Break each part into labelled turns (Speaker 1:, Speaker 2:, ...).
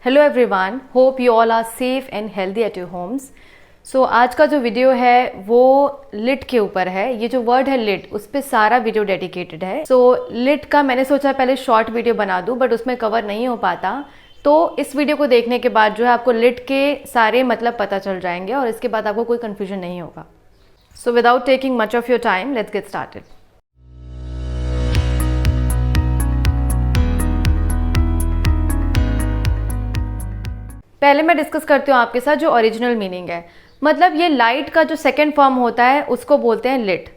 Speaker 1: Hello everyone, hope you all are safe and healthy at your homes. So आज का जो video है वो लिट के ऊपर है। ये जो वर्ड है लिट, उस पर सारा वीडियो डेडिकेटेड है। सो लिट का मैंने सोचा पहले शॉर्ट वीडियो बना दूं, बट उसमें कवर नहीं हो पाता। तो इस वीडियो को देखने के बाद जो है आपको लिट के सारे मतलब पता चल जाएंगे और इसके बाद आपको कोई कन्फ्यूजन नहीं होगा। So without taking much of your time, let's get started. पहले मैं डिस्कस करती हूँ आपके साथ जो ओरिजिनल मीनिंग है। मतलब ये लाइट का जो सेकंड फॉर्म होता है उसको बोलते हैं लिट।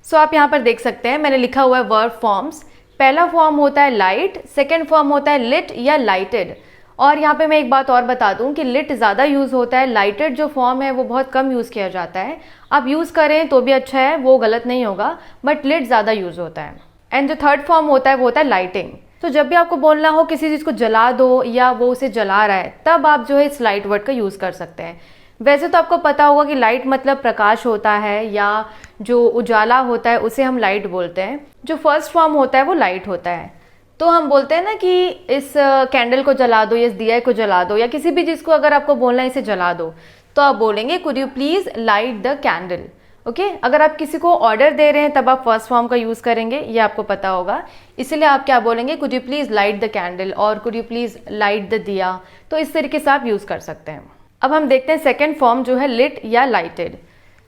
Speaker 1: सो आप यहाँ पर देख सकते हैं मैंने लिखा हुआ है वर्ब फॉर्म्स। पहला फॉर्म होता है लाइट, सेकंड फॉर्म होता है लिट या लाइटेड। और यहाँ पे मैं एक बात और बता दूं कि लिट ज़्यादा यूज़ होता है, लाइटेड जो फॉर्म है वो बहुत कम यूज़ किया जाता है। आप यूज़ करें तो भी अच्छा है, वो गलत नहीं होगा, बट लिट ज़्यादा यूज़ होता है। एंड जो थर्ड फॉर्म होता है वो होता है लाइटिंग। तो जब भी आपको बोलना हो किसी चीज़ को जला दो या वो उसे जला रहा है, तब आप जो है इस लाइट वर्ड का यूज़ कर सकते हैं। वैसे तो आपको पता होगा कि लाइट मतलब प्रकाश होता है या जो उजाला होता है उसे हम लाइट बोलते हैं। जो फर्स्ट फॉर्म होता है वो लाइट होता है। तो हम बोलते हैं ना कि इस कैंडल को जला दो या इस दिया को जला दो, या किसी भी चीज़ को अगर आपको बोलना है इसे जला दो, तो आप बोलेंगे could you please light the candle. Okay, अगर आप किसी को ऑर्डर दे रहे हैं तब आप फर्स्ट फॉर्म का यूज़ करेंगे, ये आपको पता होगा। इसीलिए आप क्या बोलेंगे, could you please light the candle और could you please light the diya. तो इस तरीके से आप यूज़ कर सकते हैं। अब हम देखते हैं सेकेंड फॉर्म जो है लिट या लाइटेड।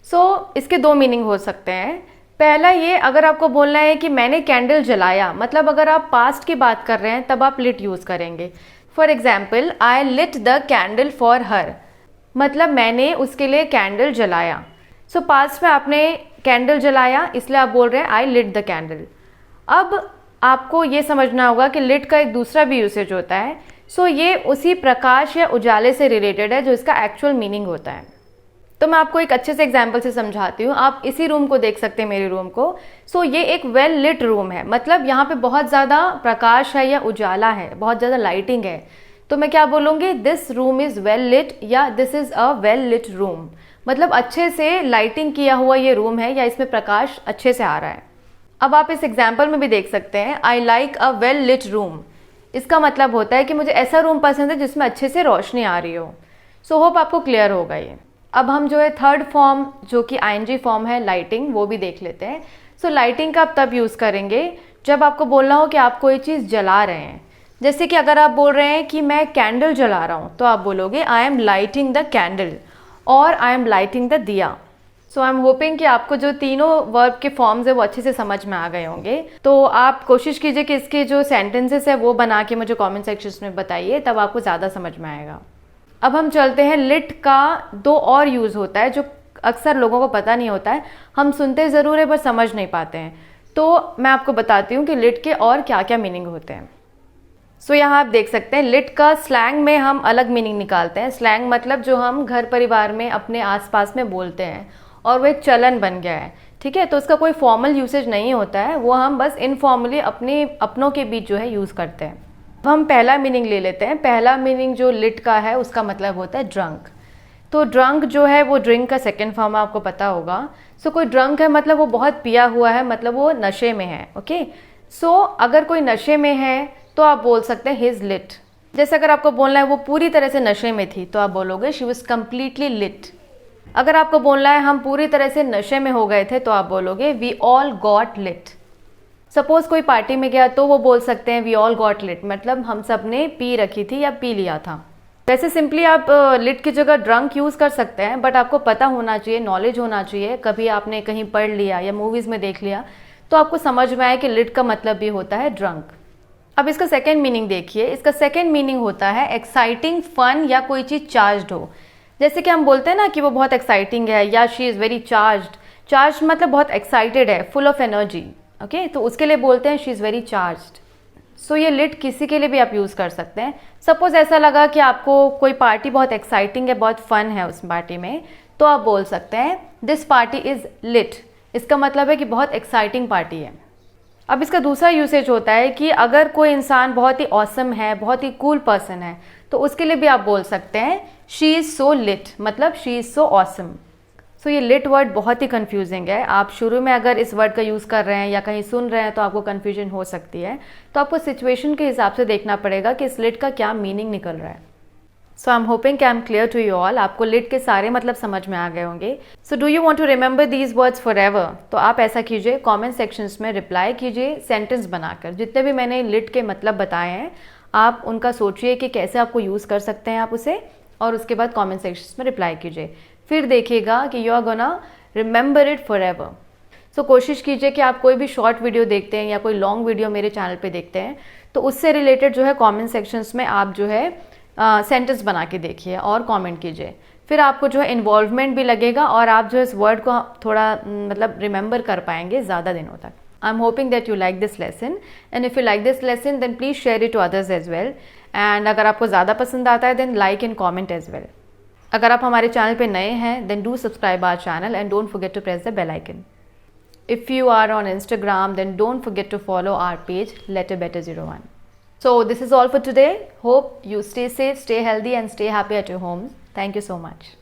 Speaker 1: सो इसके दो मीनिंग हो सकते हैं। पहला ये, अगर आपको बोलना है कि मैंने कैंडल जलाया, मतलब अगर आप पास्ट की बात कर रहे हैं तब आप लिट यूज़ करेंगे। For example, I lit the candle for her, मतलब मैंने उसके लिए कैंडल जलाया। सो पास्ट में आपने कैंडल जलाया, इसलिए आप बोल रहे हैं आई लिट द कैंडल। अब आपको ये समझना होगा कि लिट का एक दूसरा भी यूसेज होता है। सो ये उसी प्रकाश या उजाले से रिलेटेड है जो इसका एक्चुअल मीनिंग होता है। तो मैं आपको एक अच्छे से एग्जाम्पल से समझाती हूँ। आप इसी रूम को देख सकते हैं, मेरे रूम को। सो ये एक वेल लिट रूम है, मतलब यहाँ पे बहुत ज़्यादा प्रकाश है या उजाला है, बहुत ज़्यादा लाइटिंग है। तो मैं क्या बोलूँगी, this room is well lit या this is a well lit room. मतलब अच्छे से लाइटिंग किया हुआ ये रूम है या इसमें प्रकाश अच्छे से आ रहा है। अब आप इस एग्जाम्पल में भी देख सकते हैं, I like a well lit room. इसका मतलब होता है कि मुझे ऐसा रूम पसंद है जिसमें अच्छे से रोशनी आ रही हो। सो होप आपको क्लियर होगा ये। अब हम जो है थर्ड फॉर्म जो कि आईएनजी फॉर्म है लाइटिंग, वो भी देख लेते हैं। सो लाइटिंग का आप तब यूज़ करेंगे जब आपको बोलना हो कि आप कोई चीज़ जला रहे हैं। जैसे कि अगर आप बोल रहे हैं कि मैं कैंडल जला रहा हूँ, तो आप बोलोगे I am lighting the candle और आई एम लाइटिंग द दिया। सो आई एम होपिंग कि आपको जो तीनों वर्ब के फॉर्म्स है वो अच्छे से समझ में आ गए होंगे। तो आप कोशिश कीजिए कि इसके जो सेंटेंसेस है वो बना के मुझे कमेंट सेक्शन में बताइए, तब आपको ज़्यादा समझ में आएगा। अब हम चलते हैं, लिट का दो और यूज़ होता है जो अक्सर लोगों को पता नहीं होता है। हम सुनते ज़रूर है पर समझ नहीं पाते हैं। तो मैं आपको बताती हूँ कि लिट के और क्या क्या मीनिंग होते हैं। सो यहाँ आप देख सकते हैं, लिट का स्लैंग में हम अलग मीनिंग निकालते हैं। स्लैंग मतलब जो हम घर परिवार में अपने आसपास में बोलते हैं और वो एक चलन बन गया है, ठीक है। तो उसका कोई फॉर्मल यूसेज नहीं होता है, वो हम बस इनफॉर्मली अपनों के बीच जो है यूज़ करते हैं। अब हम पहला मीनिंग ले लेते हैं। पहला मीनिंग जो लिट का है उसका मतलब होता है ड्रंक। तो ड्रंक जो है वो ड्रिंक का सेकेंड फॉर्म आपको पता होगा। सो कोई ड्रंक है मतलब वो बहुत पिया हुआ है, मतलब वो नशे में है। ओके, सो अगर कोई नशे में है तो आप बोल सकते हैं ही इज लिट। जैसे अगर आपको बोलना है वो पूरी तरह से नशे में थी, तो आप बोलोगे शी वॉज कम्प्लीटली लिट। अगर आपको बोलना है हम पूरी तरह से नशे में हो गए थे, तो आप बोलोगे we all got lit. Suppose कोई पार्टी में गया तो वो बोल सकते हैं वी ऑल गॉट लिट, मतलब हम सब ने पी रखी थी या पी लिया था। वैसे सिंपली आप लिट की जगह ड्रंक यूज़ कर सकते हैं, बट आपको पता होना चाहिए, नॉलेज होना चाहिए। कभी आपने कहीं पढ़ लिया या मूवीज़ में देख लिया तो आपको समझ में आए कि लिट का मतलब भी होता है ड्रंक। अब इसका सेकेंड मीनिंग देखिए। इसका सेकेंड मीनिंग होता है एक्साइटिंग, फन या कोई चीज़ चार्ज्ड हो। जैसे कि हम बोलते हैं ना कि वो बहुत एक्साइटिंग है या she is very charged. Charge मतलब बहुत एक्साइटेड है, फुल ऑफ एनर्जी। ओके, तो उसके लिए बोलते हैं शी इज़ वेरी चार्ज्ड। सो ये लिट किसी के लिए भी आप यूज़ कर सकते हैं। सपोज ऐसा लगा कि आपको कोई पार्टी बहुत एक्साइटिंग है, बहुत फन है उस पार्टी में, तो आप बोल सकते हैं दिस पार्टी इज़ लिट। इसका मतलब है कि बहुत एक्साइटिंग पार्टी है। अब इसका दूसरा यूसेज होता है कि अगर कोई इंसान बहुत ही ऑसम है, बहुत ही कूल पर्सन है, तो उसके लिए भी आप बोल सकते हैं शी इज़ सो लिट, मतलब शी इज़ सो ऑसम। सो ये लिट वर्ड बहुत ही कंफ्यूजिंग है। आप शुरू में अगर इस वर्ड का यूज़ कर रहे हैं या कहीं सुन रहे हैं तो आपको कन्फ्यूजन हो सकती है। तो आपको सिचुएशन के हिसाब से देखना पड़ेगा कि इस लिट का क्या मीनिंग निकल रहा है। सो आई एम होपिंग कि I am clear to you all, आपको लिट के सारे मतलब समझ में आ गए होंगे. So do you want to remember these words forever? तो आप ऐसा कीजिए, कमेंट सेक्शंस में रिप्लाई कीजिए सेंटेंस बनाकर. जितने भी मैंने लिट के मतलब बताए हैं आप उनका सोचिए कि कैसे आपको यूज़ कर सकते हैं आप उसे, और उसके बाद कमेंट सेक्शंस में रिप्लाई कीजिए. फिर देखिएगा कि you are gonna remember it forever एवर. सो कोशिश कीजिए कि आप कोई भी शॉर्ट वीडियो देखते हैं या कोई लॉन्ग वीडियो मेरे चैनल पे देखते हैं तो उससे रिलेटेड जो है कमेंट सेक्शंस में आप जो है सेंटेंस बना के देखिए और कमेंट कीजिए. फिर आपको जो है इन्वॉल्वमेंट भी लगेगा और आप जो है इस वर्ड को थोड़ा मतलब रिमेंबर कर पाएंगे ज़्यादा दिनों तक. I am hoping that you like this lesson, and if you like this lesson then please share it to others as well. And अगर आपको ज़्यादा पसंद आता है then like and comment as well. अगर आप हमारे चैनल पे नए हैं then do subscribe our channel and don't forget to press the bell icon. If you are on Instagram, then don't forget to follow our page LetterBetter01. So this is all for today. Hope you stay safe, stay healthy and stay happy at your home. Thank you so much.